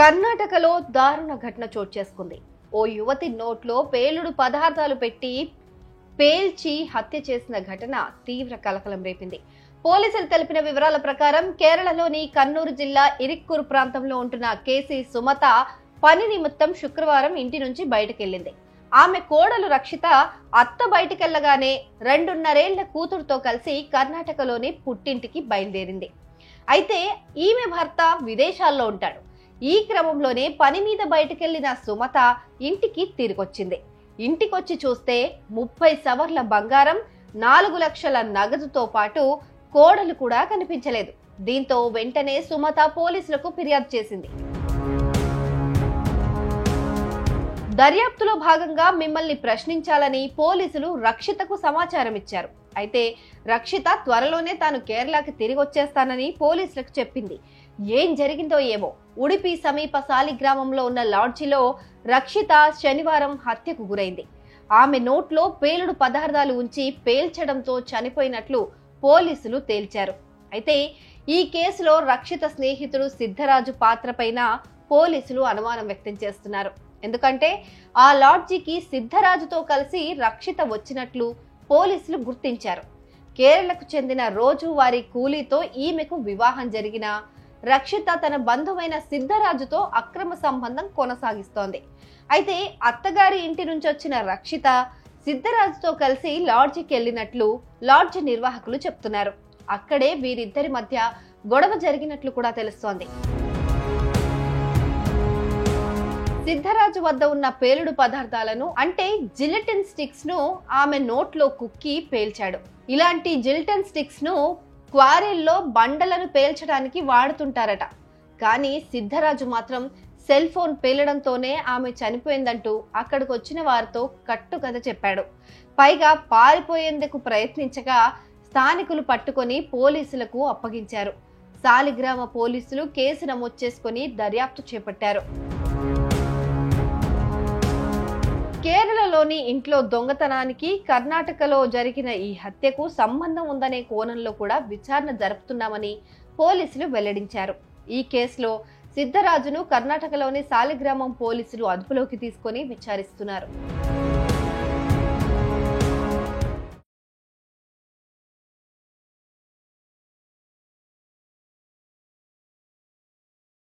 కర్ణాటకలో దారుణ ఘటన చోటు చేసుకుంది. ఓ యువతి నోట్లో పేలుడు పదార్థాలు పెట్టి పేల్చి హత్య చేసిన ఘటన తీవ్ర కలకలం రేపింది. పోలీసులు తెలిపిన వివరాల ప్రకారం కేరళలోని కన్నూరు జిల్లా ఇరిక్కూరు ప్రాంతంలో ఉంటున్న కేసీ సుమత పని నిమిత్తం శుక్రవారం ఇంటి నుంచి బయటకెళ్లింది. ఆమె కోడలు రక్షిత అత్త బయటికెళ్లగానే 2.5 కూతురుతో కలిసి కర్ణాటకలోని పుట్టింటికి బయలుదేరింది. అయితే ఈమె భర్త విదేశాల్లో ఉంటాడు. ఈ క్రమంలోనే పని మీద బయటకెళ్లిన సుమత ఇంటికి తిరిగొచ్చింది. ఇంటికొచ్చి చూస్తే 30 సవర్ల బంగారం, 4 లక్షల నగదుతో పాటు కోడలు కూడా కనిపించలేదు. దీంతో వెంటనే సుమత పోలీసులకు ఫిర్యాదు చేసింది. దర్యాప్తులో భాగంగా మిమ్మల్ని ప్రశ్నించాలని పోలీసులు రక్షితకు సమాచారం ఇచ్చారు. అయితే రక్షిత త్వరలోనే తాను కేరళకి తిరిగి వచ్చేస్తానని పోలీసులకు చెప్పింది. ఏం జరిగిందో ఏమో. ఉడిపి సమీప సాలిగ్రామంలో ఉన్న లాడ్జిలో రక్షిత శనివారం హత్యకు గురైంది. ఆమె నోట్లో పేలుడు పదార్థాలు ఉంచి పేల్చడంతో చనిపోయినట్లు పోలీసులు తేల్చారు. అయితే ఈ కేసులో రక్షిత స్నేహితుడు సిద్ధరాజు పాత్రపైన పోలీసులు అనుమానం వ్యక్తం చేస్తున్నారు. ఎందుకంటే ఆ లాడ్జికి సిద్ధరాజుతో కలిసి రక్షిత వచ్చినట్లు పోలీసులు గుర్తించారు. కేరళకు చెందిన రోజువారీ కూలీతో ఈమెకు వివాహం జరిగిన రక్షిత తన బంధువైన సిద్ధరాజుతో అక్రమ సంబంధం కొనసాగిస్తోంది. అయితే అత్తగారి ఇంటి నుంచి వచ్చిన రక్షిత సిద్ధరాజుతో కలిసి లాడ్జికి వెళ్లినట్లు లాడ్జ్ నిర్వాహకులు చెప్తున్నారు. అక్కడే వీరిద్దరి మధ్య గొడవ జరిగినట్లు కూడా తెలుస్తోంది. సిద్ధరాజు వద్ద ఉన్న పేలుడు పదార్థాలను అంటే జిలెటిన్ స్టిక్స్ ను ఆమె నోట్లో కుక్కి పేల్చాడు. ఇలాంటి జిలెటిన్ స్టిక్స్ ను క్వారీల్లో బండలను పేల్చడానికి వాడుతుంటారట. కానీ సిద్ధరాజు మాత్రం సెల్ ఫోన్ పేలడంతోనే ఆమె చనిపోయిందంటూ అక్కడికి వచ్చిన వారితో కట్టుకథ చెప్పాడు. పైగా పారిపోయేందుకు ప్రయత్నించగా స్థానికులు పట్టుకొని పోలీసులకు అప్పగించారు. సాలిగ్రామ పోలీసులు కేసు నమోదు చేసుకుని దర్యాప్తు చేపట్టారు. కేరళలోని ఇంట్లో దొంగతనానికి కర్ణాటకలో జరిగిన ఈ హత్యకు సంబంధం ఉందనే కోణంలో కూడా విచారణ జరుపుతున్నామని పోలీసులు వెల్లడించారు. ఈ కేసులో సిద్ధరాజును కర్ణాటకలోని సాలిగ్రామం పోలీసులు అదుపులోకి తీసుకొని విచారిస్తున్నారు.